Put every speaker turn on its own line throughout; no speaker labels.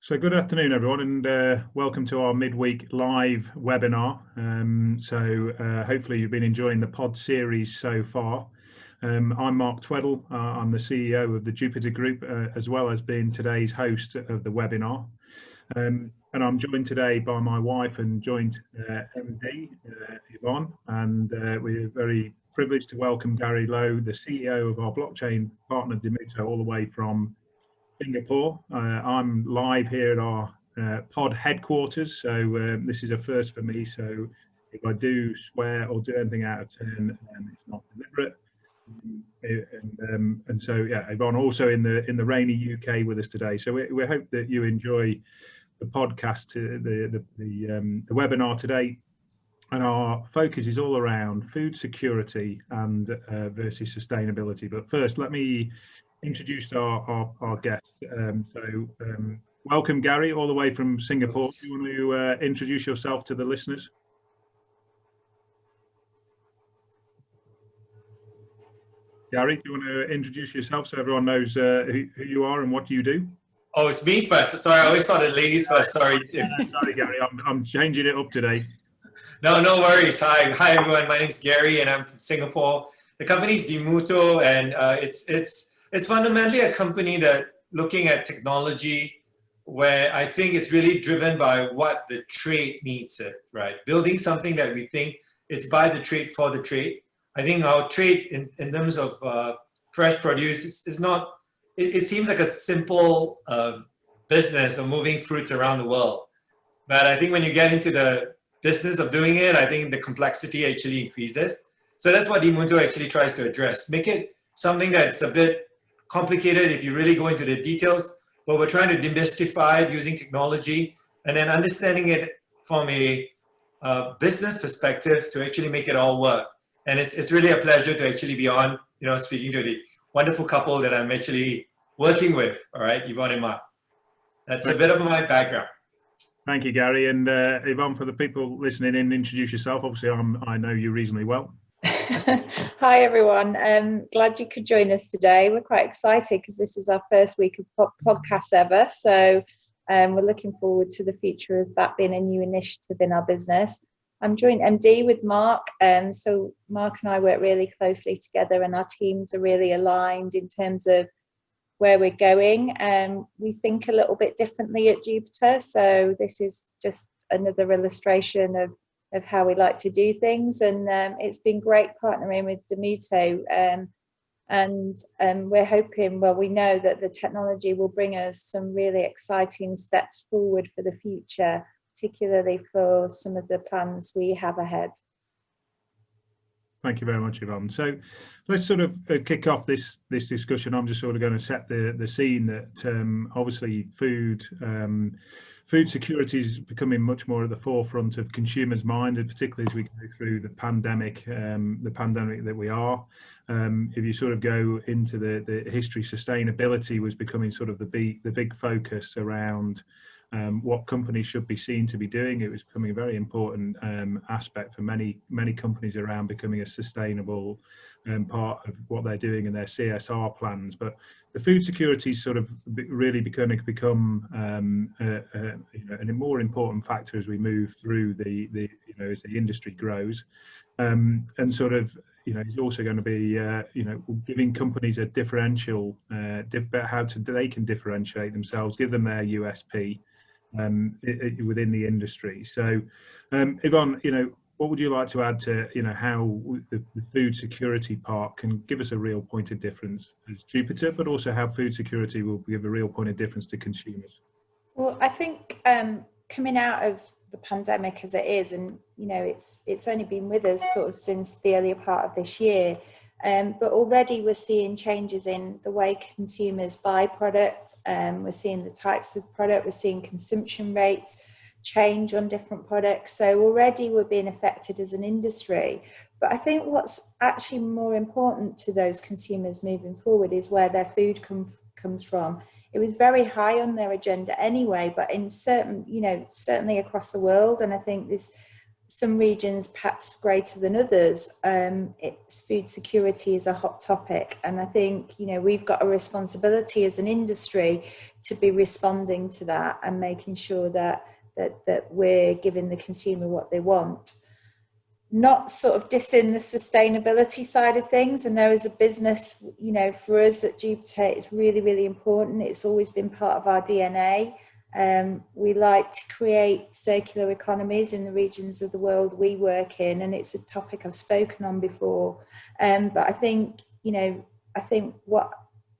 So good afternoon, everyone, and welcome to our midweek live webinar. Hopefully you've been enjoying the pod series so far. I'm Mark Tweddle. I'm the CEO of the Jupiter Group, as well as being today's host of the webinar. And I'm joined today by my wife and joint MD, Yvonne, and we're very privileged to welcome Gary Lowe, the CEO of our blockchain partner DiMuto, all the way from Singapore. I'm live here at our pod headquarters, so this is a first for me. So if I do swear or do anything out of turn, it's not deliberate. And so yeah, Yvonne also in the rainy UK with us today. So we hope that you enjoy the podcast, the webinar today. And our focus is all around food security and versus sustainability. But first, let me introduce our guest. Welcome, Gary, all the way from Singapore. Do you want to introduce yourself to the listeners? Gary, do you want to introduce yourself so everyone knows who you are and what you do?
Oh, it's me first. Sorry, I always thought it ladies first. Sorry.
Sorry, Gary. I'm changing it up today.
No worries. Hi, everyone. My name's Gary, and I'm from Singapore. The company's DiMuto, and it's fundamentally a company that looking at technology where I think it's really driven by what the trade needs it, right? Building something that we think it's by the trade for the trade. I think our trade in terms of fresh produce is not, it seems like a simple business of moving fruits around the world. But I think when you get into the business of doing it, I think the complexity actually increases. So that's what DiMuto actually tries to address. Make it something that's a bit complicated if you really go into the details, but we're trying to demystify it using technology and then understanding it from a business perspective to actually make it all work. And it's really a pleasure to actually be on, speaking to the wonderful couple that I'm actually working with, all right, Yvonne and Mark. That's a bit of my background.
Thank you, Gary. And Yvonne, for the people listening in, introduce yourself. Obviously, I know you reasonably well.
Hi, everyone. Glad you could join us today. We're quite excited because this is our first week of podcasts ever. So we're looking forward to the future of that being a new initiative in our business. I'm joint MD with Mark. So Mark and I work really closely together and our teams are really aligned in terms of where we're going. We think a little bit differently at Jupiter. So this is just another illustration of how we like to do things. And it's been great partnering with DiMuto. And we're hoping, well, we know that the technology will bring us some really exciting steps forward for the future, particularly for some of the plans we have ahead.
Thank you very much, Yvonne. So let's sort of kick off this discussion. I'm just sort of going to set the scene that obviously food security is becoming much more at the forefront of consumers' mind, and particularly as we go through the pandemic that we are. If you sort of go into the history, sustainability was becoming sort of the big focus around what companies should be seen to be doing. It was becoming a very important aspect for many companies around becoming a sustainable part of what they're doing in their CSR plans. But the food security is sort of really going to become a more important factor as we move through as the industry grows, and sort of it's also going to be giving companies a differential, how they can differentiate themselves, give them their USP within the industry. So Yvonne, what would you like to add to how the food security part can give us a real point of difference as Jupiter, but also how food security will give a real point of difference to consumers?
Well, I think coming out of the pandemic as it is, and it's only been with us sort of since the earlier part of this year, but already we're seeing changes in the way consumers buy product. We're seeing the types of product, we're seeing consumption rates change on different products. So already we're being affected as an industry. But I think what's actually more important to those consumers moving forward is where their food comes from. It was very high on their agenda anyway, but in certainly across the world. And I think this some regions perhaps greater than others, it's food security is a hot topic. And I think, you know, we've got a responsibility as an industry to be responding to that and making sure that we're giving the consumer what they want. Not sort of dissing the sustainability side of things. And there is a business, you know, for us at DiMuto, it's really, really important. It's always been part of our DNA. We like to create circular economies in the regions of the world we work in, and it's a topic I've spoken on before. But I think, you know, what,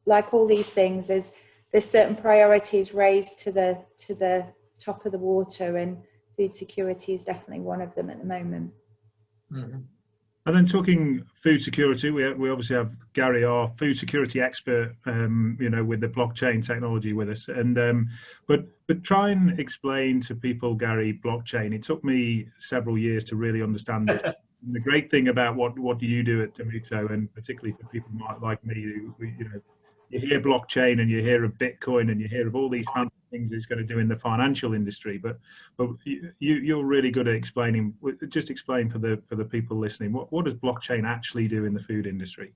like all these things, there's certain priorities raised to the top of the water, and food security is definitely one of them at the moment.
Mm-hmm. And then talking food security, we obviously have Gary, our food security expert, you know, with the blockchain technology with us. And but try and explain to people, Gary, blockchain. It took me several years to really understand it. And the great thing about what do you do at DiMuto, and particularly for people like me, who, you know, you hear blockchain and you hear of Bitcoin and you hear of all these fancy things it's going to do in the financial industry, but you're really good at explaining. Just explain for the people listening, what does blockchain actually do in the food industry?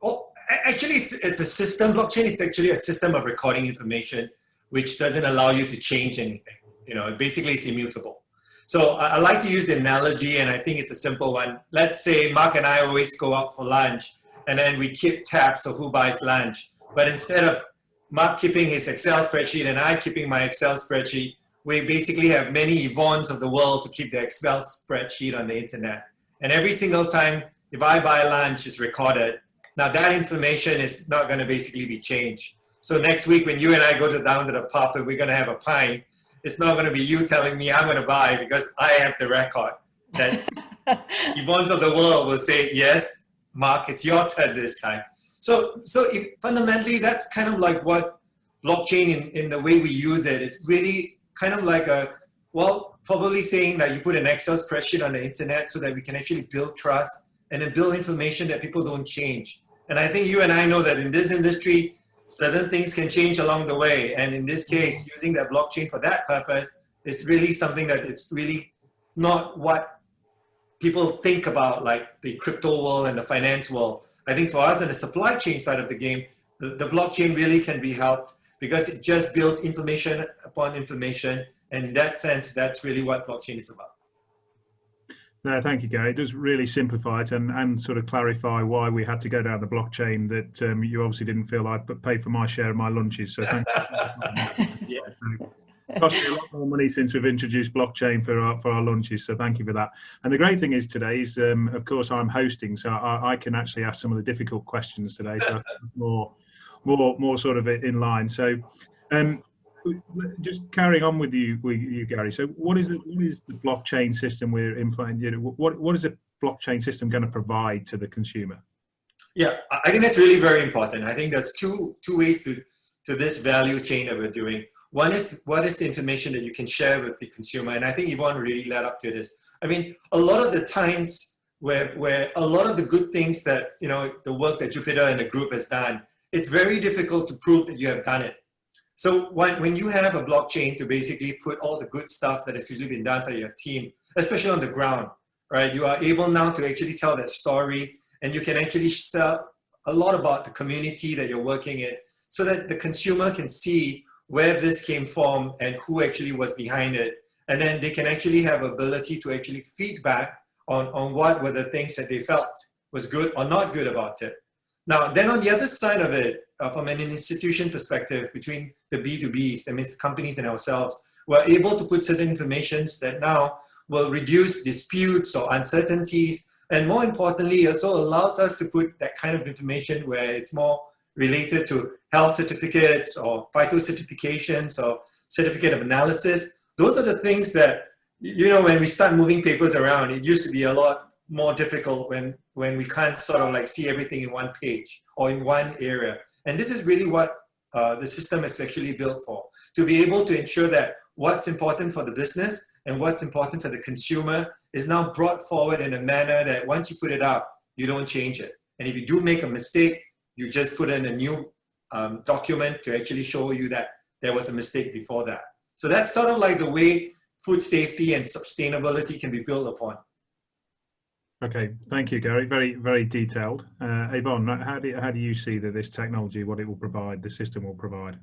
Oh, actually, it's a system. Blockchain is actually a system of recording information which doesn't allow you to change anything. You know, basically it's immutable. So I like to use the analogy, and I think it's a simple one. Let's say Mark and I always go out for lunch, and then we keep tabs of who buys lunch. But instead of Mark keeping his Excel spreadsheet and I keeping my Excel spreadsheet, we basically have many Yvonnes of the world to keep the Excel spreadsheet on the internet. And every single time, if I buy lunch, it's recorded. Now that information is not going to basically be changed. So next week when you and I go down to the pub and we're going to have a pint, it's not going to be you telling me I'm going to buy, because I have the record. That Yvonne of the world will say, yes, Mark, it's your turn this time. So fundamentally, that's kind of like what blockchain in the way we use it is really kind of like probably saying that you put an Excel spreadsheet on the internet so that we can actually build trust and then build information that people don't change. And I think you and I know that in this industry, certain things can change along the way. And in this case, using that blockchain for that purpose is really something that it's really not what people think about, like the crypto world and the finance world. I think for us on the supply chain side of the game, the blockchain really can be helped because it just builds information upon information. And in that sense, that's really what blockchain is about.
No, thank you, Gary. It does really simplify it and sort of clarify why we had to go down the blockchain, that you obviously didn't feel I'd pay for my share of my lunches. So thank you.
Yes.
It cost me a lot more money since we've introduced blockchain for our lunches, so thank you for that. And the great thing is today is, of course, I'm hosting, so I can actually ask some of the difficult questions today, so that's more sort of in line. So just carrying on with you, Gary. So what is the blockchain system we're implementing? What is a blockchain system going to provide to the consumer?
Yeah, I think that's really very important. I think there's two ways to this value chain that we're doing. One is, what is the information that you can share with the consumer? And I think Yvonne really led up to this. I mean, a lot of the times where a lot of the good things that, you know, the work that Jupiter and the group has done, it's very difficult to prove that you have done it. So when you have a blockchain to basically put all the good stuff that has usually been done for your team, especially on the ground, right? You are able now to actually tell that story, and you can actually tell a lot about the community that you're working in, so that the consumer can see where this came from and who actually was behind it. And then they can actually have ability to actually feedback on what were the things that they felt was good or not good about it. Now, then on the other side of it, from an institution perspective, between the B2Bs, that means the companies and ourselves, we're able to put certain informations that now will reduce disputes or uncertainties. And more importantly, it also allows us to put that kind of information where it's more related to health certificates or vital certifications or certificate of analysis. Those are the things that, you know, when we start moving papers around, it used to be a lot more difficult when we can't sort of like see everything in one page or in one area. And this is really what the system is actually built for, to be able to ensure that what's important for the business and what's important for the consumer is now brought forward in a manner that once you put it up, you don't change it. And if you do make a mistake, you just put in a new document to actually show you that there was a mistake before that. So that's sort of like the way food safety and sustainability can be built upon.
Okay, thank you, Gary. Very, very detailed. Yvonne, how do you see that this technology, what it will provide, the system will provide?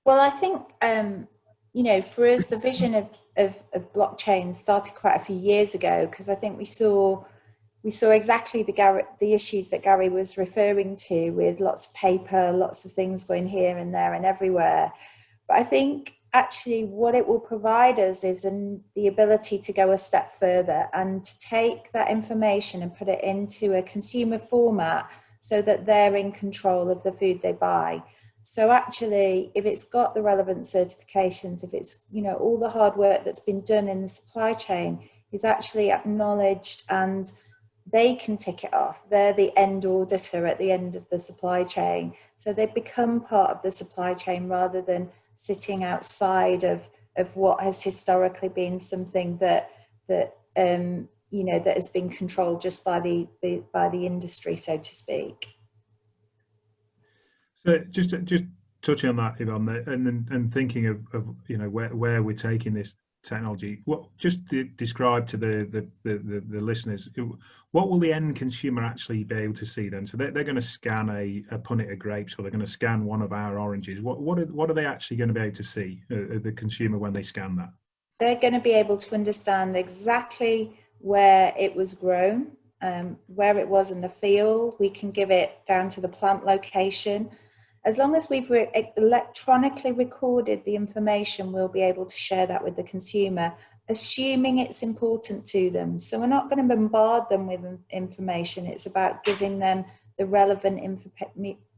Well, I think, you know, for us, the vision of blockchain started quite a few years ago, because I think we saw exactly the issues that Gary was referring to, with lots of paper, lots of things going here and there and everywhere. But I think actually what it will provide us is the ability to go a step further and to take that information and put it into a consumer format so that they're in control of the food they buy. So actually, if it's got the relevant certifications, if it's, you know, all the hard work that's been done in the supply chain is actually acknowledged and they can tick it off. They're the end auditor at the end of the supply chain. So they become part of the supply chain rather than sitting outside of what has historically been something that you know, that has been controlled just by the industry, so to speak.
So just touching on that, Yvonne, and thinking of you know, where we're taking this technology, just describe to the listeners, what will the end consumer actually be able to see then? So they're going to scan a punnet of grapes, or they're going to scan one of our oranges. What are they actually going to be able to see, the consumer, when they scan that?
They're going to be able to understand exactly where it was grown, where it was in the field. We can give it down to the plant location. As long as we've electronically recorded the information, we'll be able to share that with the consumer, assuming it's important to them. So we're not going to bombard them with information. It's about giving them the relevant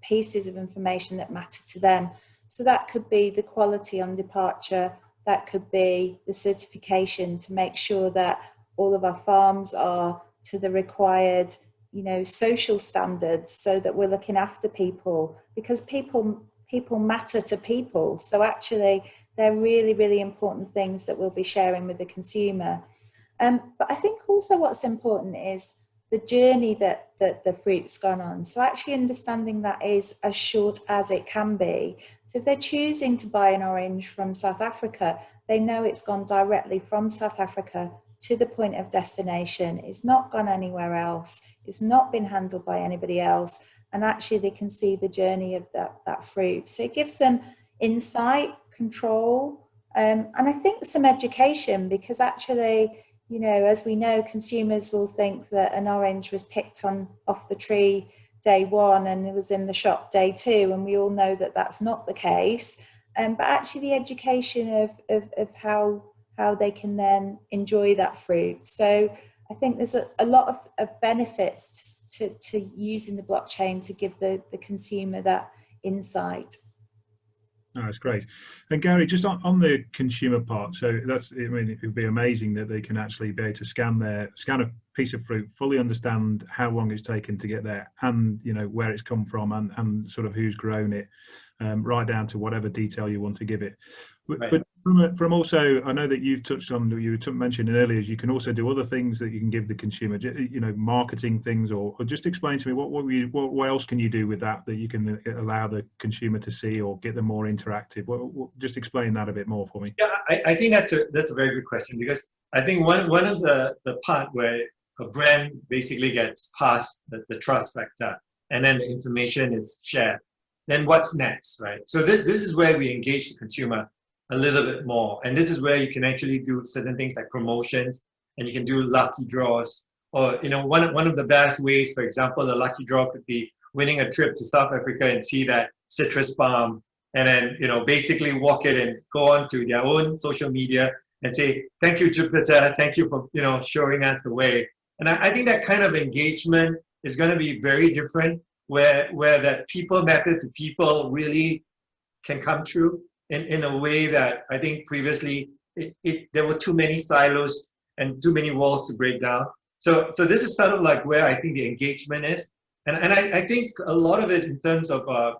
pieces of information that matter to them. So that could be the quality on departure, that could be the certification to make sure that all of our farms are to the required, you know, social standards, so that we're looking after people, because people matter to people. So actually they're really, really important things that we'll be sharing with the consumer. But I think also what's important is the journey that the fruit's gone on. So actually understanding that is as short as it can be. So if they're choosing to buy an orange from South Africa, they know it's gone directly from South Africa to the point of destination. It's not gone anywhere else. It's not been handled by anybody else. And actually they can see the journey of that fruit. So it gives them insight, control, and I think some education, because actually, you know, as we know, consumers will think that an orange was picked off the tree day one and it was in the shop day two, and we all know that that's not the case. But actually the education of how they can then enjoy that fruit. So I think there's a lot of benefits to using the blockchain to give the consumer that insight.
Oh, that's great. And Gary, just on the consumer part, so that's, I mean, it would be amazing that they can actually be able to scan a piece of fruit, fully understand how long it's taken to get there, and, you know, where it's come from, and sort of who's grown it, right down to whatever detail you want to give it.
Right.
But from also, I know that you've touched on, you mentioned earlier, is you can also do other things that you can give the consumer, you know, marketing things, or just explain to me what else can you do with that you can allow the consumer to see or get them more interactive? Just explain that a bit more for me.
Yeah, I think that's a very good question, because I think one of the part where a brand basically gets past the trust factor, and then the information is shared, then what's next, right? So this is where we engage the consumer a little bit more. And this is where you can actually do certain things like promotions, and you can do lucky draws. Or, you know, one of the best ways, for example, a lucky draw could be winning a trip to South Africa and see that citrus palm, and then, you know, basically walk it and go on to their own social media and say, thank you, Jupiter, thank you for, you know, showing us the way. And I think that kind of engagement is going to be very different, where that people matter to people really can come true in a way that I think previously there were too many silos and too many walls to break down. So this is sort of like where I think the engagement is. And I think a lot of it in terms of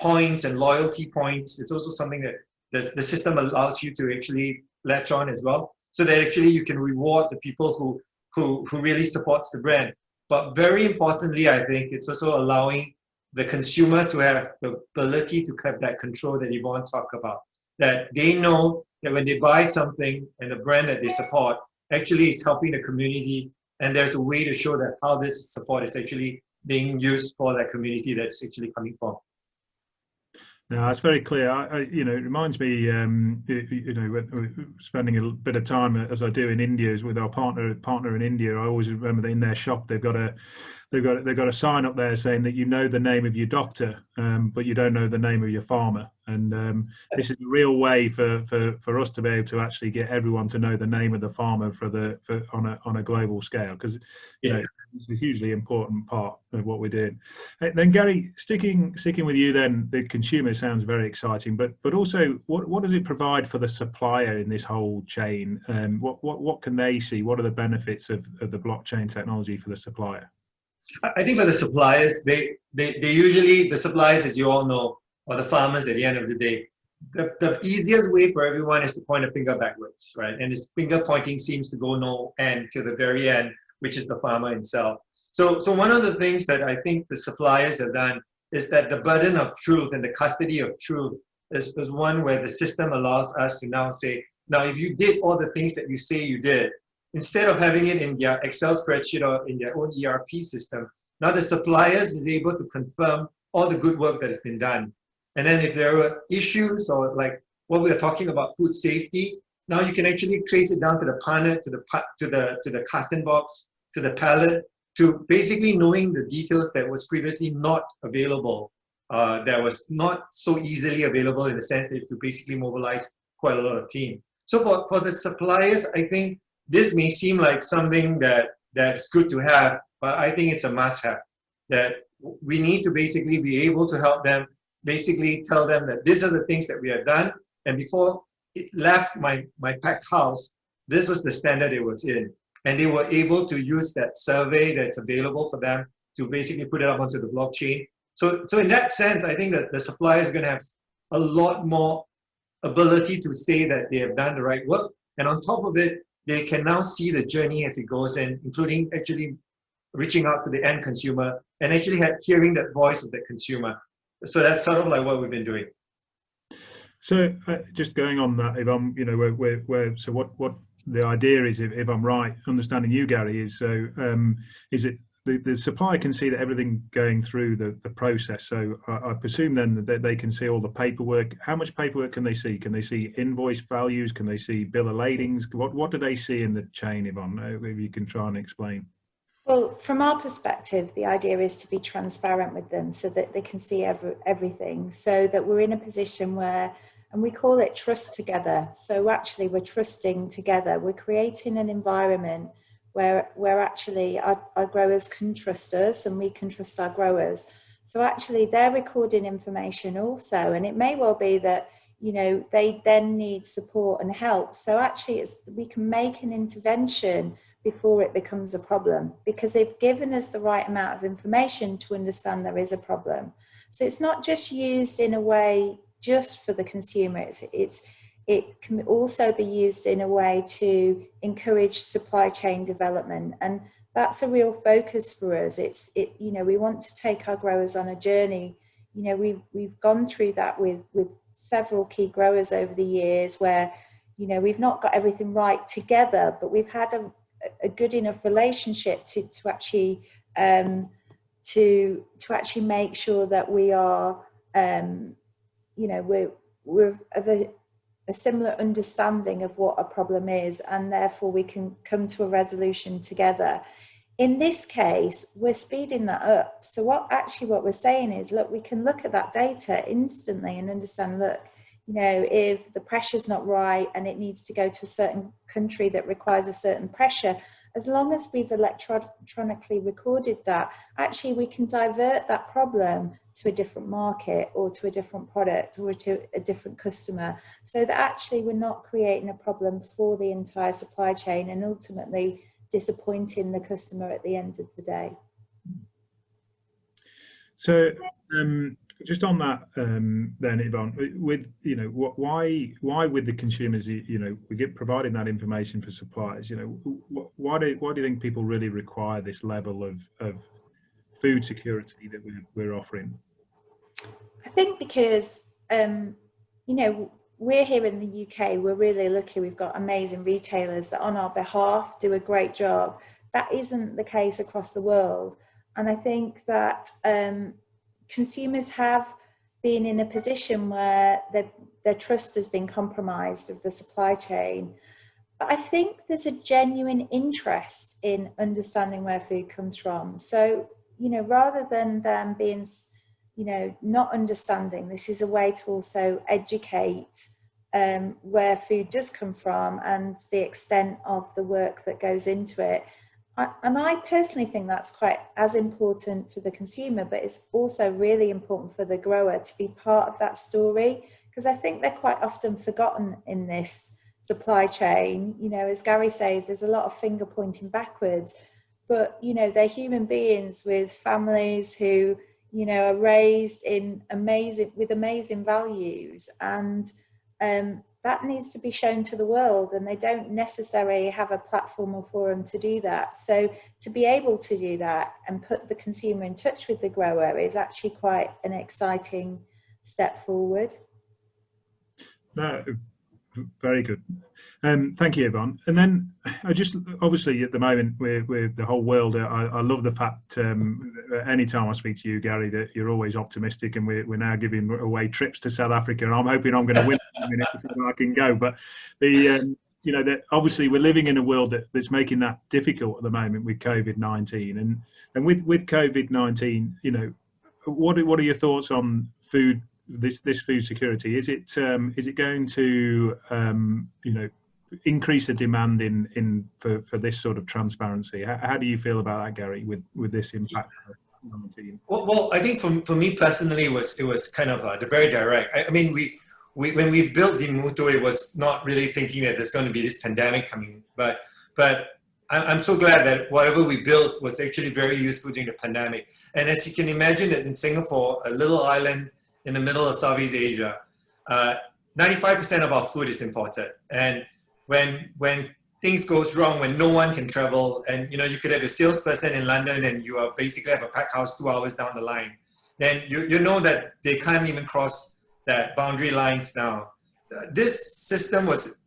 points and loyalty points, it's also something that the system allows you to actually latch on as well, so that actually you can reward the people who really supports the brand. But very importantly, I think it's also allowing the consumer to have the ability to have that control that Yvonne talked about, that they know that when they buy something and the brand that they support actually is helping the community, and there's a way to show that how this support is actually being used for that community that's actually coming from.
No, that's very clear. It reminds me, spending a bit of time as I do in India with our partner in India. I always remember that in their shop they've got a sign up there saying that you know the name of your doctor, but you don't know the name of your farmer. And this is a real way for us to be able to actually get everyone to know the name of the farmer on a global scale, because it's a hugely important part of what we're doing. Then Gary, sticking with you, then the consumer sounds very exciting, but also what does it provide for the supplier in this whole chain? What can they see? What are the benefits of the blockchain technology for the supplier?
I think for the suppliers, they usually, the suppliers, as you all know, or the farmers at the end of the day, the easiest way for everyone is to point a finger backwards, right? And this finger pointing seems to go no end to the very end, which is the farmer himself. So one of the things that I think the suppliers have done is that the burden of truth and the custody of truth is one where the system allows us to now say, now if you did all the things that you say you did, instead of having it in their Excel spreadsheet or in their own ERP system, now the suppliers is able to confirm all the good work that has been done. And then if there are issues, or like what we are talking about, food safety, now you can actually trace it down to the punnet, to the carton box, to the pallet, to basically knowing the details that was previously not available, that was not so easily available, in the sense that you basically mobilize quite a lot of team. So for the suppliers, I think this may seem like something that's good to have, but I think it's a must-have, that we need to basically be able to help them, basically tell them that these are the things that we have done, and before it left my packed house, this was the standard it was in. And they were able to use that survey that's available for them to basically put it up onto the blockchain. So in that sense, I think that the supplier is going to have a lot more ability to say that they have done the right work. And on top of it, they can now see the journey as it goes in, including actually reaching out to the end consumer and actually hearing that voice of the consumer. So that's sort of like what we've been doing.
So just going on that, Yvonne, so what the idea is, if I'm right, understanding you, Gary, is is it the supplier can see that everything going through the process. So I presume then that they can see all the paperwork. How much paperwork can they see? Can they see invoice values? Can they see bill of ladings? What do they see in the chain, Yvonne? If you can try and explain.
Well, from our perspective, the idea is to be transparent with them so that they can see everything, so that we're in a position where, and we call it trust together. So actually we're trusting together. We're creating an environment where actually our growers can trust us and we can trust our growers. So actually they're recording information also, and it may well be that, they then need support and help. So actually we can make an intervention before it becomes a problem, because they've given us the right amount of information to understand there is a problem. So it's not just used in a way just for the consumer, it can also be used in a way to encourage supply chain development, and that's a real focus for us. We want to take our growers on a journey. We've gone through that with several key growers over the years, where we've not got everything right together, but we've had a good enough relationship to actually make sure that we are we're of a similar understanding of what a problem is, and therefore we can come to a resolution together. In this case, we're speeding that up. So what we're saying is, look, we can look at that data instantly and understand, look, if the pressure's not right and it needs to go to a certain country that requires a certain pressure, as long as we've electronically recorded that, actually we can divert that problem to a different market or to a different product or to a different customer, so that actually we're not creating a problem for the entire supply chain and ultimately disappointing the customer at the end of the day.
So just on that, then Yvonne, with why with the consumers, we get providing that information for suppliers. Why do you think people really require this level of food security that we're offering?
I think because we're here in the UK, we're really lucky. We've got amazing retailers that on our behalf do a great job. That isn't the case across the world. And I think that consumers have been in a position where their trust has been compromised of the supply chain. But I think there's a genuine interest in understanding where food comes from. So, rather than them being, not understanding, this is a way to also educate where food does come from and the extent of the work that goes into it. And I personally think that's quite as important for the consumer, but it's also really important for the grower to be part of that story, because I think they're quite often forgotten in this supply chain. As Gary says, there's a lot of finger pointing backwards, but they're human beings with families who are raised with amazing values, and that needs to be shown to the world, and they don't necessarily have a platform or forum to do that. So to be able to do that and put the consumer in touch with the grower is actually quite an exciting step forward.
No, very good. Thank you, Yvonne. And then I just, obviously at the moment with the whole world, I love the fact anytime I speak to you, Gary, that you're always optimistic, and we're now giving away trips to South Africa, and I'm hoping I'm going to win in a minute so that I can go. But that obviously we're living in a world that's making that difficult at the moment with COVID-19, and with COVID-19, what are your thoughts on food? This food security, is it going to increase the demand for this sort of transparency? How do you feel about that, Gary, with this impact of 19?
Well, I think for me personally, it was kind of very direct. I mean, we when we built DiMuto, it was not really thinking that there's going to be this pandemic coming, but I'm so glad that whatever we built was actually very useful during the pandemic. And as you can imagine, that in Singapore, a little island in the middle of Southeast Asia, 95% of our food is imported. And when things goes wrong, when no one can travel, and you could have a salesperson in London and you are basically have a pack house 2 hours down the line, then you know that they can't even cross that boundary lines now. This system was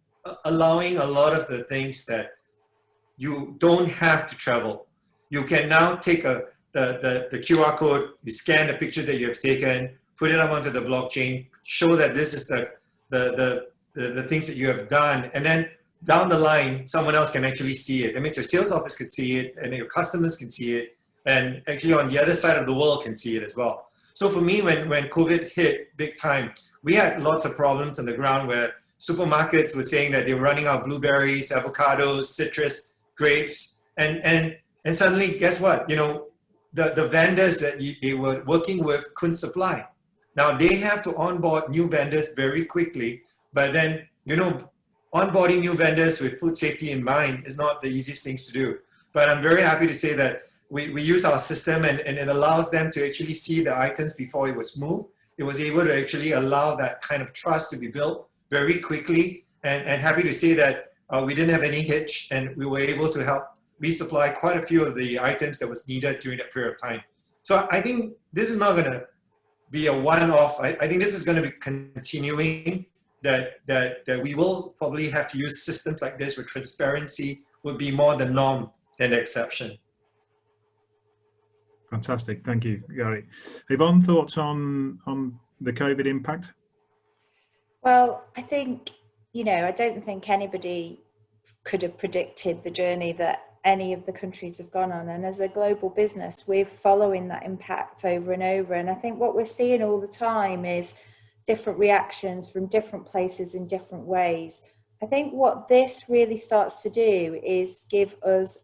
allowing a lot of the things that you don't have to travel. You can now take the QR code, you scan the picture that you have taken, put it up onto the blockchain, show that this is the things that you have done, and then down the line, someone else can actually see it. That means your sales office could see it, and your customers can see it, and actually on the other side of the world can see it as well. So for me, when COVID hit big time, we had lots of problems on the ground where supermarkets were saying that they were running out of blueberries, avocados, citrus, grapes, and suddenly, guess what? The vendors that they were working with couldn't supply. Now they have to onboard new vendors very quickly, but then, onboarding new vendors with food safety in mind is not the easiest things to do. But I'm very happy to say that we use our system and it allows them to actually see the items before it was moved. It was able to actually allow that kind of trust to be built very quickly, and happy to say that we didn't have any hitch, and we were able to help resupply quite a few of the items that was needed during that period of time. So I think this is not going to be a one-off. I think this is going to be continuing, that we will probably have to use systems like this where transparency would be more the norm than the exception.
Fantastic, thank you, Gary. Yvonne, thoughts on the COVID impact?
Well, I think, I don't think anybody could have predicted the journey that any of the countries have gone on. And as a global business, we're following that impact over and over. And I think what we're seeing all the time is different reactions from different places in different ways. I think what this really starts to do is give us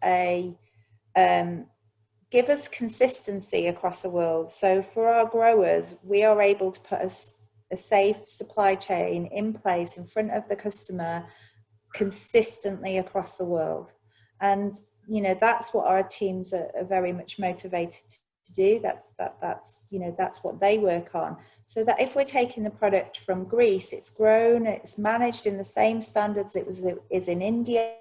consistency across the world. So for our growers, we are able to put a safe supply chain in place in front of the customer consistently across the world. And that's what our teams are very much motivated to do. That's what they work on. So that if we're taking the product from Greece, it's grown, it's managed in the same standards it is in India,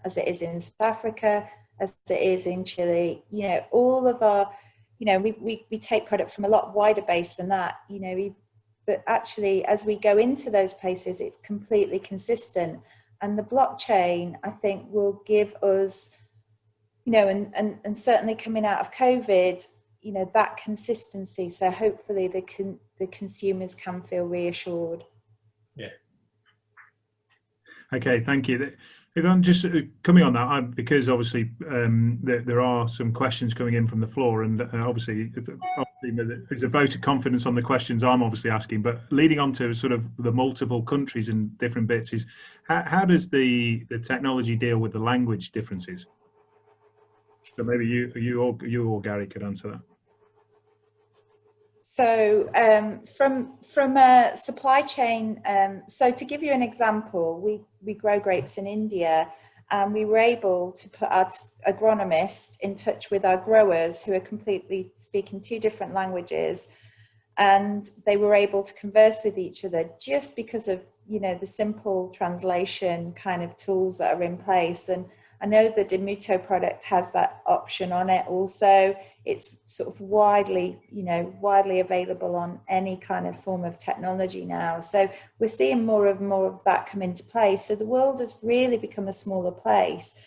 as it is in South Africa, as it is in Chile. All of our, we take product from a lot wider base than that. but actually as we go into those places, it's completely consistent. And the blockchain, I think, will give us, you know, and certainly coming out of COVID, you know, that consistency. So hopefully the consumers can feel reassured.
Yeah.
Okay, thank you. Yvonne, just coming on that, because obviously there are some questions coming in from the floor, and obviously there's a vote of confidence on the questions I'm obviously asking, but leading on to sort of the multiple countries and different bits is, how does the technology deal with the language differences? So maybe you or Gary could answer that.
So from a supply chain, so to give you an example, we grow grapes in India, and we were able to put our agronomists in touch with our growers who are completely speaking two different languages, and they were able to converse with each other just because of, you know, the simple translation kind of tools that are in place. And I know the DiMuto product has that option on it also. It's sort of widely available on any kind of form of technology now. So we're seeing more of that come into play. So the world has really become a smaller place.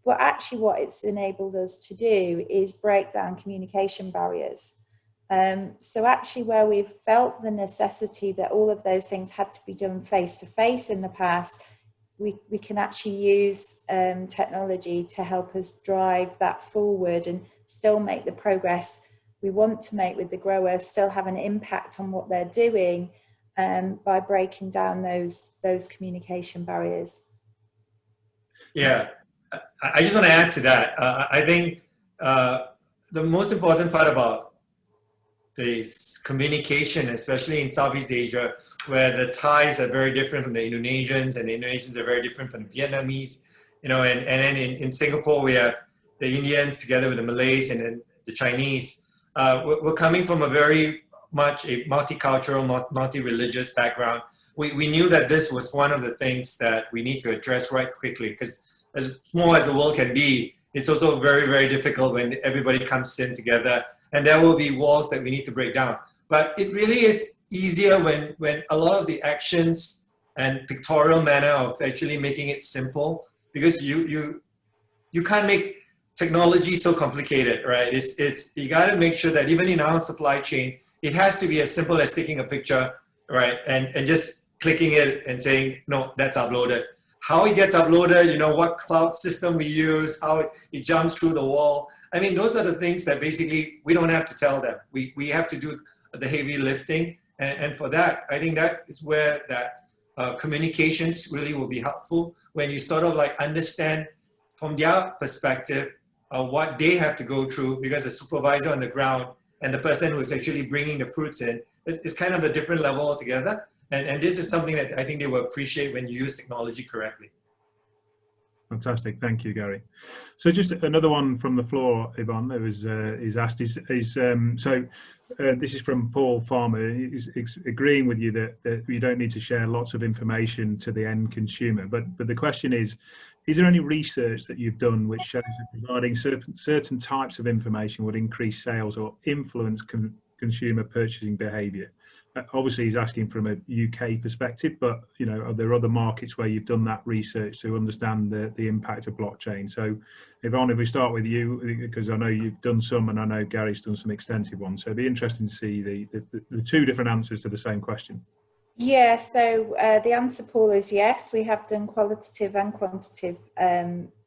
But actually what it's enabled us to do is break down communication barriers. So actually where we've felt the necessity that all of those things had to be done face to face in the past, we can actually use technology to help us drive that forward and still make the progress we want to make with the growers, still have an impact on what they're doing by breaking down those communication barriers.
Yeah, I just want to add to that. I think the most important part about this communication, especially in Southeast Asia, where the Thais are very different from the Indonesians, and the Indonesians are very different from the Vietnamese, you know, and then in Singapore, we have the Indians together with the Malays and then the Chinese. We're coming from a very much a multicultural, multi-religious background. We knew that this was one of the things that we need to address right quickly, because as small as the world can be, it's also very, very difficult when everybody comes in together, and there will be walls that we need to break down. But it really is easier when a lot of the actions and pictorial manner of actually making it simple, because you can't make technology so complicated, right? You got to make sure that even in our supply chain, it has to be as simple as taking a picture, right, and just clicking it and saying, no, that's uploaded. How it gets uploaded, you know, what cloud system we use, how it jumps through the wall. I mean, those are the things that basically we don't have to tell them. We have to do the heavy lifting. And for that, I think that is where that communications really will be helpful, when you sort of like understand from their perspective what they have to go through, because the supervisor on the ground and the person who is actually bringing the fruits in is kind of a different level altogether. And this is something that I think they will appreciate when you use technology correctly.
Fantastic, thank you, Gary. So just another one from the floor, Yvonne, that was is asked this is from Paul Farmer. He's agreeing with you that you don't need to share lots of information to the end consumer, but the question is there any research that you've done which shows that providing certain types of information would increase sales or influence consumer purchasing behavior? Obviously he's asking from a UK perspective, but you know, are there other markets where you've done that research to understand the impact of blockchain? So Yvonne, if we start with you, because I know you've done some and I know Gary's done some extensive ones, so it'd be interesting to see the two different answers to the same question.
Yeah, so the answer, Paul, is yes. We have done qualitative and quantitative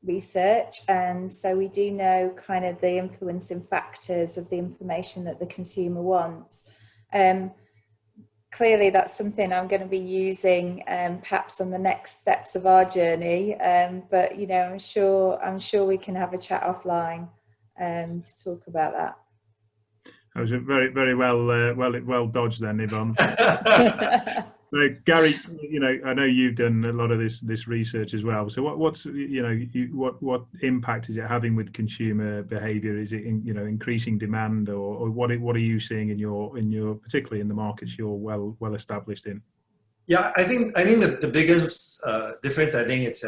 research, and so we do know kind of the influencing factors of the information that the consumer wants. Clearly that's something I'm going to be using perhaps on the next steps of our journey, but you know, I'm sure we can have a chat offline to talk about that.
That was a very well dodged then, Yvonne. So Gary, you know, I know you've done a lot of this research as well. So what's what impact is it having with consumer behaviour? Is it increasing demand, or what are you seeing in your particularly in the markets you're well established in?
Yeah, I think the biggest difference, I think it's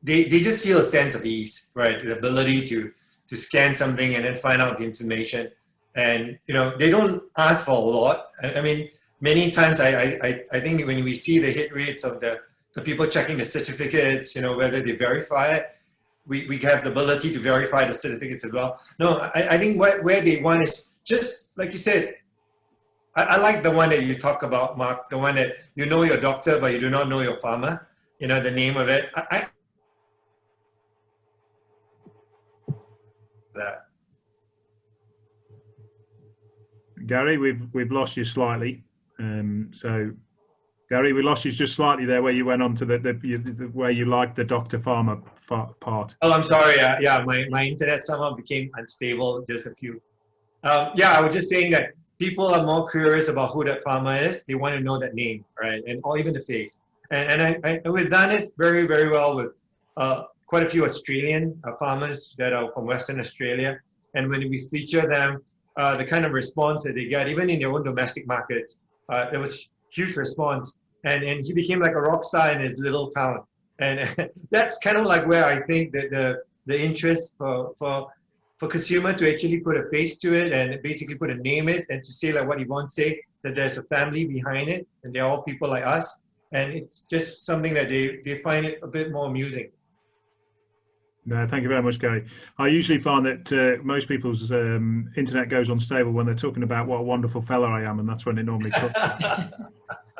they just feel a sense of ease, right? The ability to scan something and then find out the information, and you know, they don't ask for a lot. I mean, many times I think when we see the hit rates of the people checking the certificates, you know, whether they verify it, we have the ability to verify the certificates as well. No, I think where they want is just, like you said, I like the one that you talk about, Mark, the one that you know your doctor, but you do not know your farmer, you know, the name of it. That.
Gary, we've lost you slightly. So, Gary, we lost you just slightly there where you went on to the where you liked the doctor farmer part.
Oh, I'm sorry. Yeah, my internet somehow became unstable. Just a few. Yeah, I was just saying that people are more curious about who that farmer is. They want to know that name, right? And or even the face. And we've done it very, very well with quite a few Australian farmers that are from Western Australia. And when we feature them, the kind of response that they get, even in their own domestic markets, there was huge response. And he became like a rock star in his little town. And that's kind of like where I think that the interest for consumer to actually put a face to it and basically put a name it, and to say like what Yvonne say, that there's a family behind it and they're all people like us. And it's just something that they find it a bit more amusing.
No, thank you very much, Gary. I usually find that most people's internet goes unstable when they're talking about what a wonderful fella I am, and that's when it normally cuts.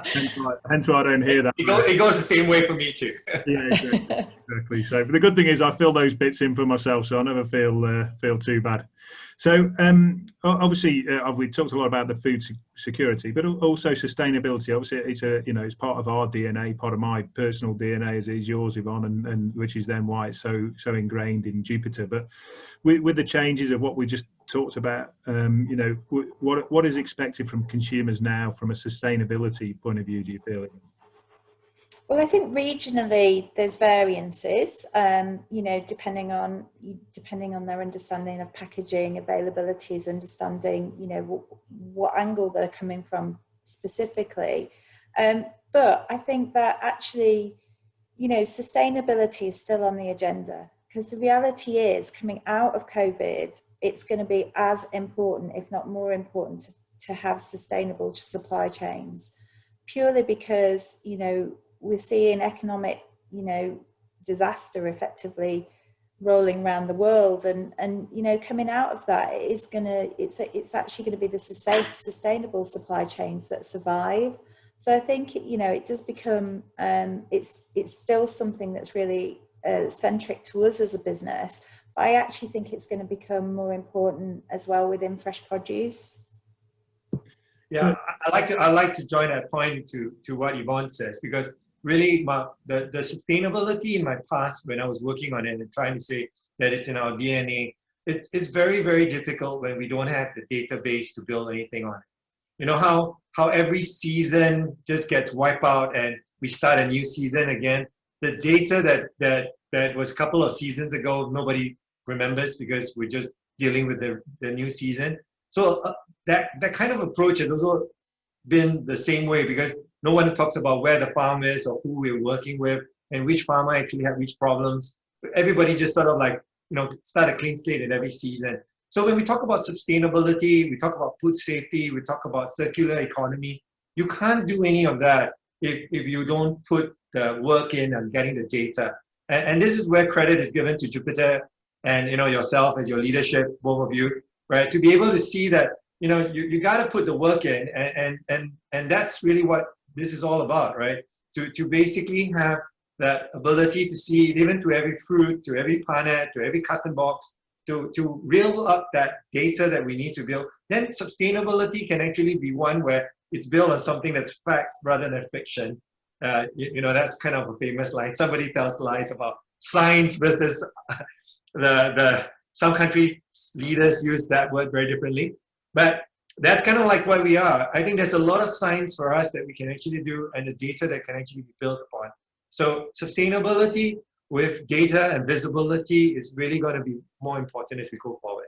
hence why I don't hear that.
It goes the same way for me too.
Yeah, exactly. So, but the good thing is I fill those bits in for myself, so I never feel too bad. So, obviously, we talked a lot about the food security, but also sustainability. Obviously, it's part of our DNA, part of my personal DNA, as is yours, Yvonne, and which is then why it's so ingrained in Jupiter. But with the changes of what we just talked about, what is expected from consumers now from a sustainability point of view, do you feel?
Well, I think regionally there's variances, depending on their understanding of packaging, availabilities, understanding, what angle they're coming from specifically. But I think that actually, sustainability is still on the agenda, because the reality is, coming out of COVID, it's going to be as important, if not more important, to have sustainable supply chains, purely because, we're seeing economic, disaster effectively rolling around the world, and coming out of that, it's actually going to be the sustainable supply chains that survive. So I think it does become it's still something that's really centric to us as a business. But I actually think it's going to become more important as well within fresh produce.
Yeah, I like to join that point to what Yvonne says, because really the sustainability in my past, when I was working on it and trying to say that it's in our DNA, it's very, very difficult when we don't have the database to build anything on it. You know how every season just gets wiped out and we start a new season again. The data that was a couple of seasons ago, nobody remembers because we're just dealing with the new season. So that kind of approach has also been the same way, because no one talks about where the farm is or who we're working with and which farmer actually had which problems. Everybody just sort of like, start a clean slate in every season. So when we talk about sustainability, we talk about food safety, we talk about circular economy, you can't do any of that if you don't put the work in and getting the data. And this is where credit is given to Jupiter and yourself as your leadership, both of you, right? To be able to see that you got to put the work in, and that's really what this is all about, right? To basically have that ability to see even to every fruit, to every punnet, to every carton box, to reel up that data that we need to build. Then sustainability can actually be one where it's built on something that's facts rather than fiction. That's kind of a famous line. Somebody tells lies about science versus some country leaders use that word very differently. But that's kind of like what we are. I think there's a lot of science for us that we can actually do, and the data that can actually be built upon. So sustainability with data and visibility is really going to be more important as we go forward.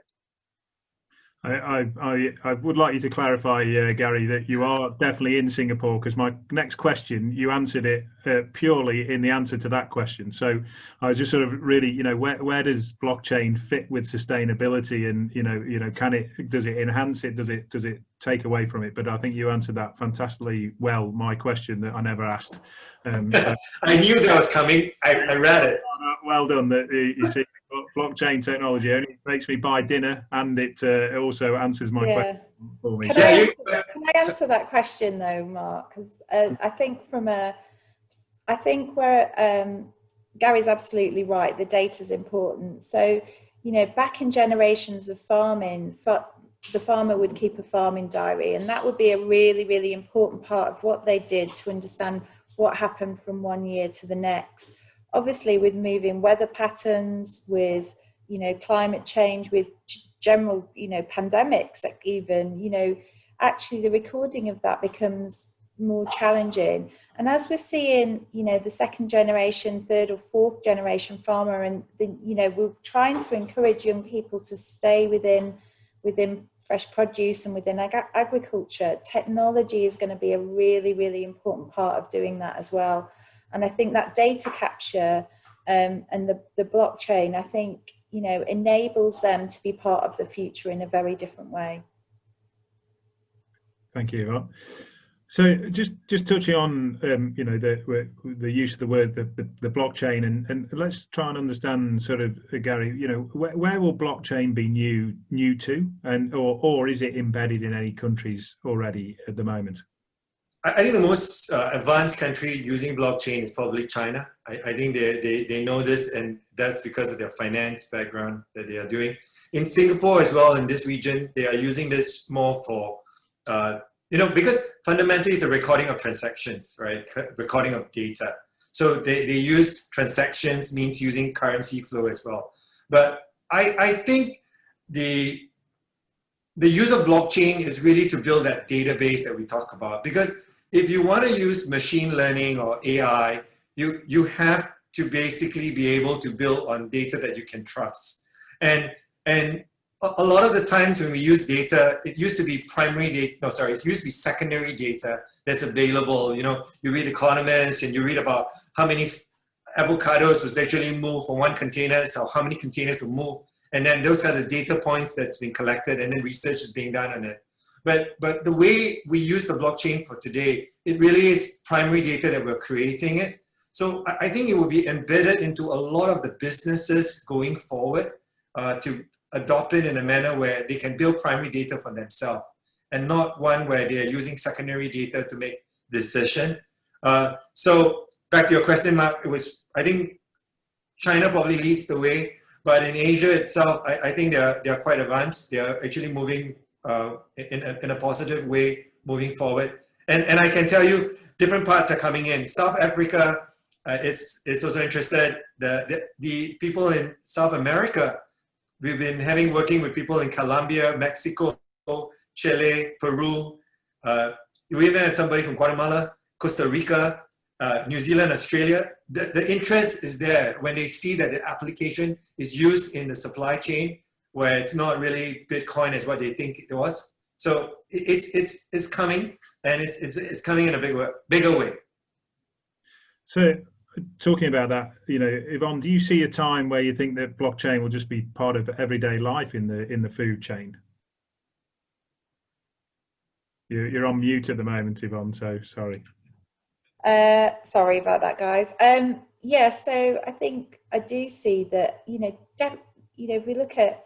I would like you to clarify, Gary, that you are definitely in Singapore, because my next question, you answered it purely in the answer to that question. So I was just sort of really, where does blockchain fit with sustainability, and does it enhance it? Does it take away from it? But I think you answered that fantastically well. My question that I never asked.
So, I knew that was coming. I read it.
Well done. That you see. Blockchain technology only makes me buy dinner, and it also answers my question for me.
Can I answer that question though, Mark? Because I think where Gary's absolutely right. The data is important. So back in generations of farming, the farmer would keep a farming diary, and that would be a really, really important part of what they did to understand what happened from one year to the next. Obviously, with moving weather patterns, with climate change, with general pandemics, even actually the recording of that becomes more challenging. And as we're seeing the second generation, third or fourth generation farmer, and we're trying to encourage young people to stay within fresh produce and within agriculture, technology is going to be a really, really important part of doing that as well. And I think that data capture and the blockchain, I think, enables them to be part of the future in a very different way.
Thank you, Yvonne. So just touching on, the use of the word, the blockchain, and let's try and understand sort of, Gary, where will blockchain be new to, and or is it embedded in any countries already at the moment?
I think the most advanced country using blockchain is probably China. I think they know this, and that's because of their finance background that they are doing. In Singapore as well, in this region, they are using this more for, because fundamentally it's a recording of transactions, right? Recording of data. So they use transactions, means using currency flow as well. But I think the use of blockchain is really to build that database that we talk about, because if you want to use machine learning or AI, you have to basically be able to build on data that you can trust. And a lot of the times when we use data, it used to be it used to be secondary data that's available. You read Economist and you read about how many avocados was actually moved from one container, so how many containers were moved. And then those are the data points that's been collected, and then research is being done on it. But the way we use the blockchain for today, it really is primary data that we're creating it. So I think it will be embedded into a lot of the businesses going forward to adopt it in a manner where they can build primary data for themselves, and not one where they are using secondary data to make decision. So back to your question, Mark, I think China probably leads the way, but in Asia itself, I think they are quite advanced. They are actually moving in a positive way moving forward. And I can tell you, different parts are coming in. South Africa, it's also interested. The people in South America, we've been working with people in Colombia, Mexico, Chile, Peru. We even had somebody from Guatemala, Costa Rica, New Zealand, Australia. The interest is there when they see that the application is used in the supply chain, where it's not really Bitcoin as what they think it was. So it's coming, and it's coming in a bigger way.
So talking about that, Yvonne, do you see a time where you think that blockchain will just be part of everyday life in the food chain? You're on mute at the moment, Yvonne, so sorry.
Sorry about that, guys. Yeah, so I think I do see that, if we look at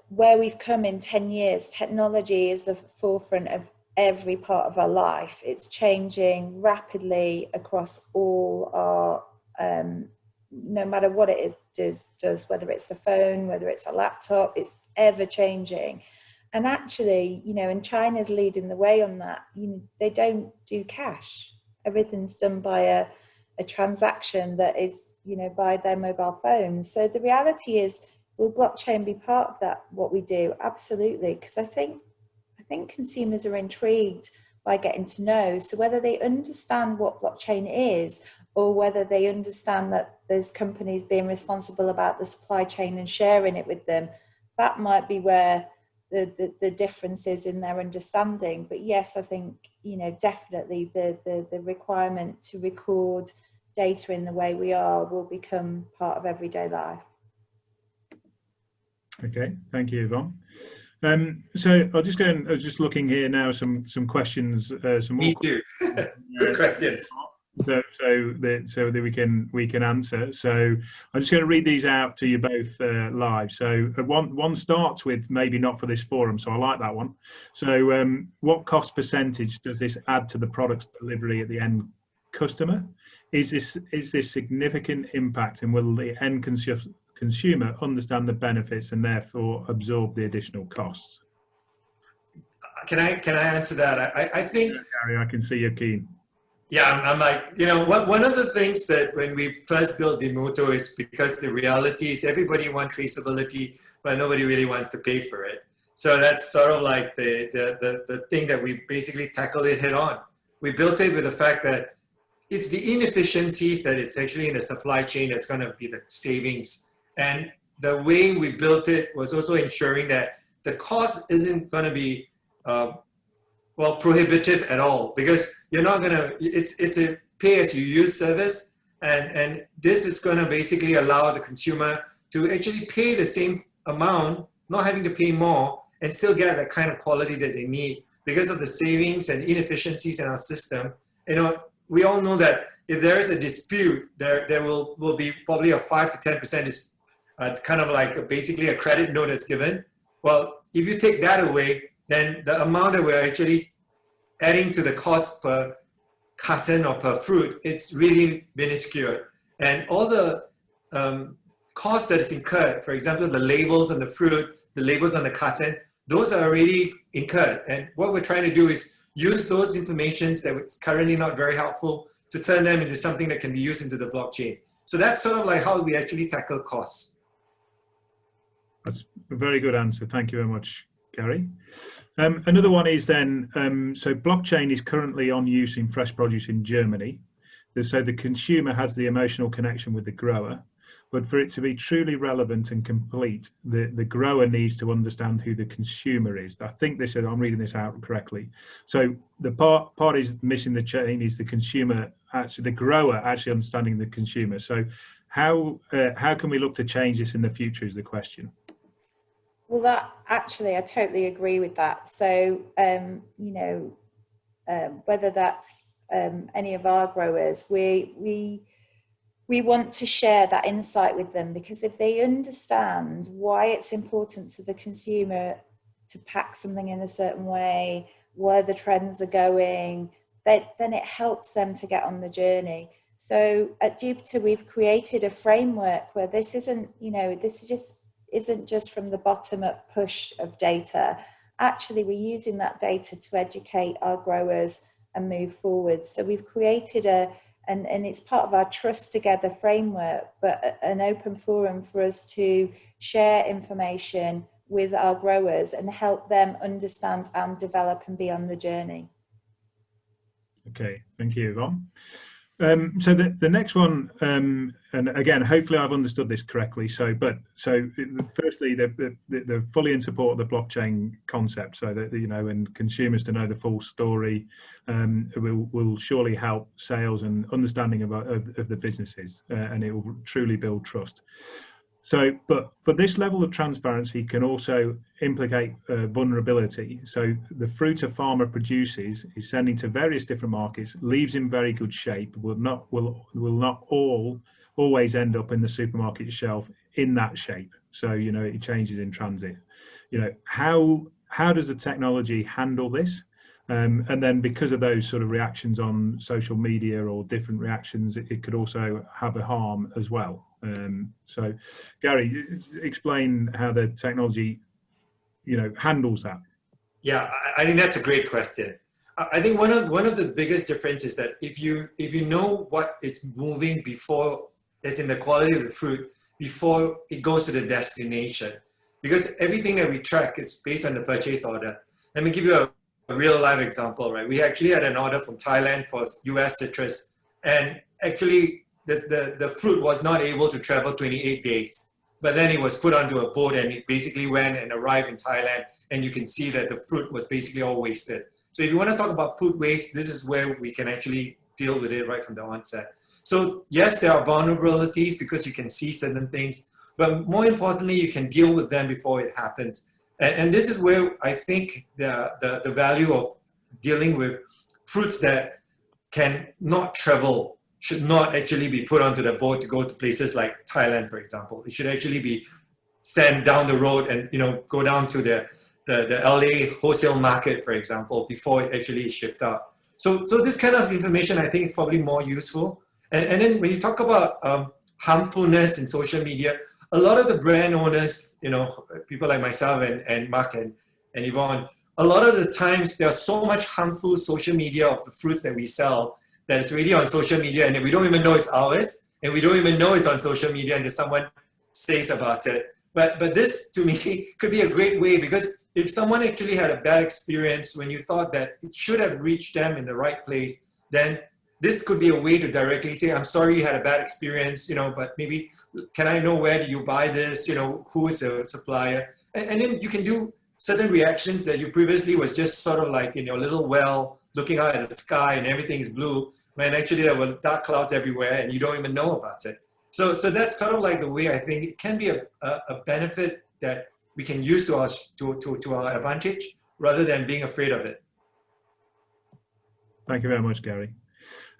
where we've come in 10 years, technology is the forefront of every part of our life. It's changing rapidly across all our, no matter what it does, whether it's the phone, whether it's a laptop, it's ever changing. And actually, and China's leading the way on that. They don't do cash. Everything's done by a transaction that is, by their mobile phones. So the reality is, will blockchain be part of that, what we do? Absolutely, because I think consumers are intrigued by getting to know. So whether they understand what blockchain is, or whether they understand that there's companies being responsible about the supply chain and sharing it with them, that might be where the difference is in their understanding. But yes, I think, you know, definitely the requirement to record data in the way we are will become part of everyday life.
Okay, thank you, Yvonne. So I'll just go and I was just looking here now, some questions, some more.
Me too. Good questions.
So that we can answer. So I'm just going to read these out to you both live. So one starts with, maybe not for this forum, so I like that one. So what cost percentage does this add to the product's delivery at the end customer? Is this significant impact, and will the end consumer understand the benefits and therefore absorb the additional costs?
Can I answer that? I think,
Gary, I can see you're keen.
Yeah, I'm like, you know, one of the things that when we first built DiMuto is because the reality is everybody wants traceability, but nobody really wants to pay for it. So that's sort of like the thing that we basically tackled it head on. We built it with the fact that it's the inefficiencies that it's actually in the supply chain that's going to be the savings. And the way we built it was also ensuring that the cost isn't going to be well, prohibitive at all, because you're not gonna, it's a pay-as-you-use service, and this is gonna basically allow the consumer to actually pay the same amount, not having to pay more, and still get the kind of quality that they need because of the savings and inefficiencies in our system. You know, we all know that if there is a dispute, there will be probably a 5 to 10% kind of like basically a credit note that's given. Well, if you take that away, then the amount that we're actually adding to the cost per carton or per fruit, it's really minuscule. And all the costs that is incurred, for example, the labels on the fruit, the labels on the carton, those are already incurred. And what we're trying to do is use those informations that is currently not very helpful to turn them into something that can be used into the blockchain. So that's sort of like how we actually tackle costs.
That's a very good answer. Thank you very much, Gary. Another one is then, so blockchain is currently on use in fresh produce in Germany. So the consumer has the emotional connection with the grower, but for it to be truly relevant and complete, the grower needs to understand who the consumer is. I think this, I'm reading this out correctly. So the part is missing the chain is the consumer, actually the grower actually understanding the consumer. So how can we look to change this in the future is the question.
Well, that actually, I totally agree with that. So, you know, whether that's any of our growers, we want to share that insight with them, because if they understand why it's important to the consumer to pack something in a certain way, where the trends are going, then it helps them to get on the journey. So at DiMuto, we've created a framework where this isn't, you know, isn't just from the bottom up push of data. Actually, we're using that data to educate our growers and move forward. So we've created and it's part of our Trust Together framework, but an open forum for us to share information with our growers and help them understand and develop and be on the journey.
Okay, thank you, Yvonne. So the next one, and again, hopefully I've understood this correctly. So firstly, they're fully in support of the blockchain concept, so that, you know, and consumers to know the full story will surely help sales and understanding of the businesses, and it will truly build trust. So, but this level of transparency can also implicate vulnerability. So the fruit a farmer produces is sending to various different markets, leaves in very good shape, will not always end up in the supermarket shelf in that shape. So, you know, it changes in transit. You know, how does the technology handle this? And then because of those sort of reactions on social media or different reactions, it could also have a harm as well. So Gary, explain how the technology, you know, handles that.
Yeah, I think that's a great question. I think one of the biggest differences is that if you know what it's moving before, as in the quality of the fruit, before it goes to the destination, because everything that we track is based on the purchase order. Let me give you a real life example, right? We actually had an order from Thailand for US citrus, and actually the fruit was not able to travel 28 days. but then it was put onto a boat and it basically went and arrived in Thailand, and you can see that the fruit was basically all wasted. So if you want to talk about food waste, this is where we can actually deal with it right from the onset. So yes, there are vulnerabilities because you can see certain things, but more importantly, you can deal with them before it happens. And this is where I think the value of dealing with fruits that can not travel should not actually be put onto the boat to go to places like Thailand, for example. It should actually be sent down the road and, you know, go down to the LA wholesale market, for example, before it actually is shipped out. So this kind of information, I think, is probably more useful. And then when you talk about harmfulness in social media, a lot of the brand owners, you know, people like myself and Mark and Yvonne, a lot of the times there's so much harmful social media of the fruits that we sell that it's already on social media and we don't even know it's ours, and we don't even know it's on social media until someone says about it. But this, to me, could be a great way, because if someone actually had a bad experience when you thought that it should have reached them in the right place, then this could be a way to directly say, I'm sorry you had a bad experience, you know, but maybe can I know where do you buy this, you know, who is the supplier? And then you can do certain reactions that you previously was just sort of like in your little well, looking out at the sky and everything's blue, when actually there were dark clouds everywhere and you don't even know about it. So that's kind of like the way I think it can be a benefit that we can use to our advantage rather than being afraid of it.
Thank you very much, Gary.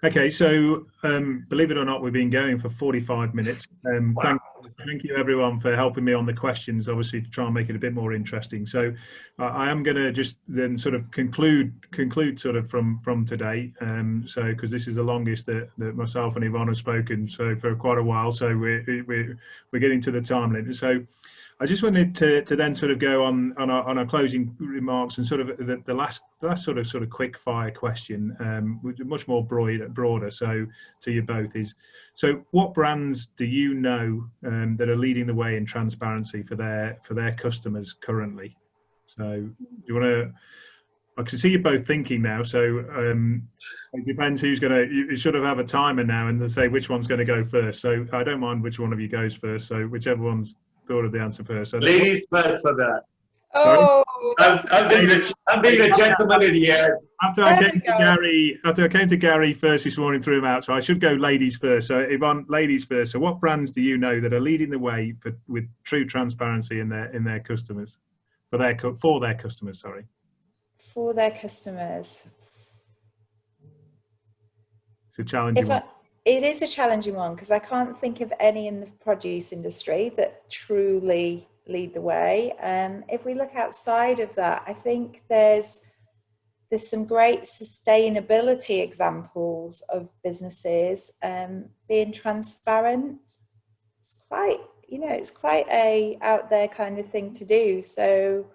Okay, so believe it or not, we've been going for 45 minutes.
Wow.
Thank you everyone for helping me on the questions, obviously, to try and make it a bit more interesting. So I am going to just then sort of conclude sort of from today. So because this is the longest that myself and Yvonne have spoken so for quite a while, so we're getting to the time limit. So I just wanted to then sort of go on our closing remarks and sort of the last sort of quick fire question, which is much more broader. So to you both is, so what brands do you know that are leading the way in transparency for their customers currently? So do you want to? I can see you both thinking now. So it depends who's going to. You should have a timer now and to say which one's going to go first. So I don't mind which one of you goes first. So whichever one's thought of the answer first. So
Ladies first for that.
Oh,
I'm being the gentleman in the end.
After I came to Gary first this morning, threw him out. So I should go ladies first. So Yvonne, ladies first. So what brands do you know that are leading the way with true transparency in their customers, for their customers? Sorry. For their customers. It's a challenging one.
It is a challenging one because I can't think of any in the produce industry that truly lead the way. If we look outside of that, I think there's some great sustainability examples of businesses being transparent. It's quite a out there kind of thing to do. So.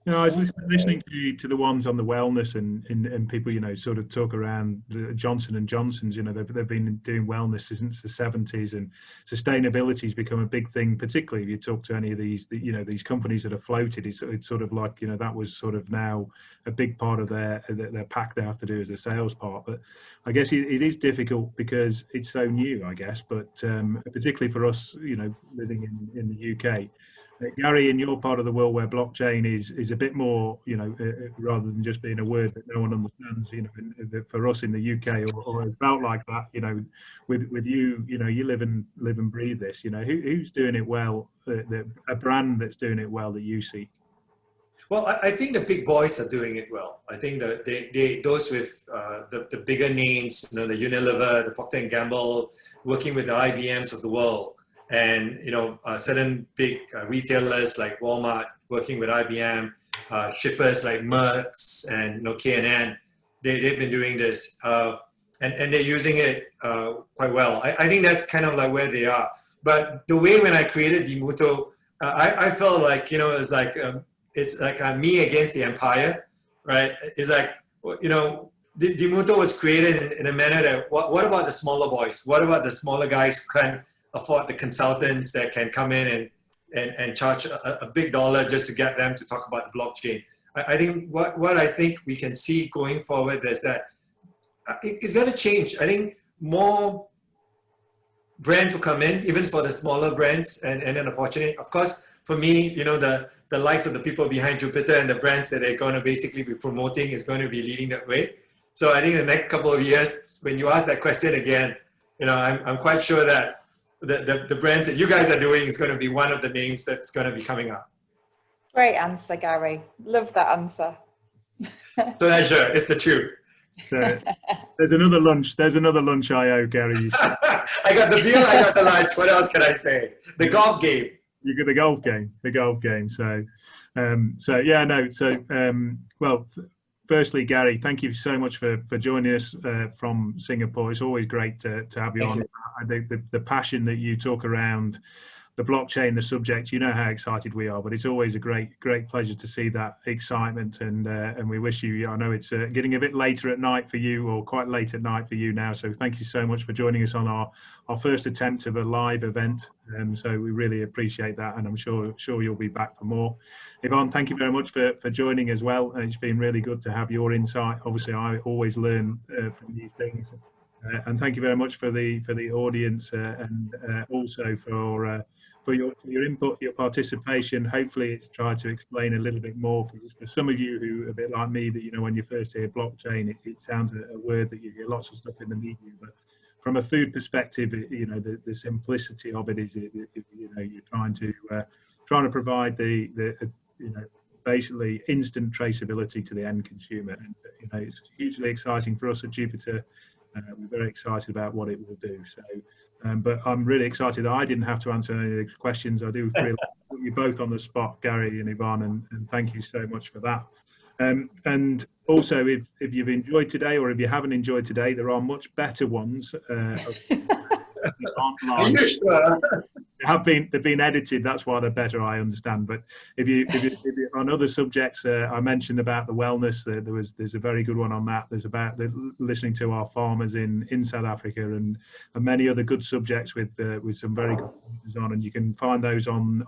No, I was listening to the ones on the wellness and people, sort of talk around the Johnson & Johnson's, they've been doing wellness since the 70s, and sustainability has become a big thing, particularly if you talk to any of these companies that are floated. It's sort of like, that was sort of now a big part of their pack they have to do as a sales part. But I guess it is difficult because it's so new, I guess, but particularly for us, living in the UK. Gary, in your part of the world where blockchain is a bit more, rather than just being a word that no one understands, for us in the UK, or it's felt like that, with you, you live and breathe this, who's doing it well, a brand that's doing it well that you see?
Well, I think the big boys are doing it well. I think that those with the bigger names, the Unilever, the Procter & Gamble, working with the IBMs of the world. And certain big retailers like Walmart working with IBM, shippers like Merck's and K&N, they've been doing this, and they're using it quite well. I think that's kind of like where they are. But the way when I created DiMuto, I felt like it's like me against the empire, right? It's like DiMuto was created in a manner that what about the smaller boys? What about the smaller guys who can afford the consultants that can come in and charge a big dollar just to get them to talk about the blockchain? I think what I think we can see going forward is that it's going to change. I think more brands will come in, even for the smaller brands, and an opportunity. Of course, for me, you know, the likes of the people behind Jupiter and the brands that they're going to basically be promoting is going to be leading that way. So I think the next couple of years, when you ask that question again, you know, I'm quite sure that the brands that you guys are doing is going to be one of the names that's going to be coming up.
Great answer, Gary. Love that answer.
Pleasure. It's the truth.
There's another lunch. There's another lunch I owe, Gary.
I got the beer, I got the lunch. What else can I say? The golf game.
You got the golf game. The golf game. So, yeah, no. So, well, firstly, Gary, thank you so much for joining us from Singapore. It's always great to have you on. I think the passion that you talk around the blockchain, the subject, you know how excited we are, but it's always a great pleasure to see that excitement, and we wish you, I know it's getting a bit later at night for you, or quite late at night for you now, so thank you so much for joining us on our first attempt of a live event, so we really appreciate that, and I'm sure you'll be back for more. Yvonne, thank you very much for joining as well. It's been really good to have your insight. Obviously, I always learn from these things, and thank you very much for the audience, and also for your input, your participation. Hopefully it's tried to explain a little bit more for some of you who are a bit like me, that, you know, when you first hear blockchain, it sounds a word that you hear lots of stuff in the media, but from a food perspective, you know, the simplicity of it is, you know, you're trying to provide the you know, basically instant traceability to the end consumer, and you know, it's hugely exciting for us at Jupiter. We're very excited about what it will do. So, but I'm really excited that I didn't have to answer any of the questions. I do feel put you both on the spot, Gary and Yvonne, and thank you so much for that. And also, if you've enjoyed today, or if you haven't enjoyed today, there are much better ones online. They've been edited, that's why they're better, I understand. But if you on other subjects, I mentioned about the wellness, there's a very good one on that. There's about listening to our farmers in South Africa, and many other good subjects with some very good speakers on, and you can find those on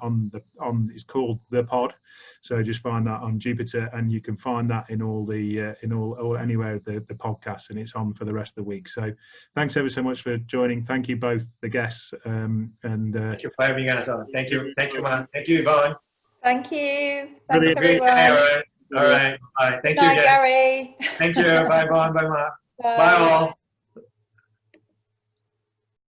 it's called The Pod. So just find that on Jupiter, and you can find that in all anywhere the podcasts, and it's on for the rest of the week. So thanks ever so much for joining. Thank you both, the guests, and
thank you for having us on. Thank you, man. Thank you, Yvonne.
Thank you. Thanks,
everyone. All right. Thank you,
Gary.
Thank you. Bye, Yvonne. Bye, Mark.
Bye.
Bye, all.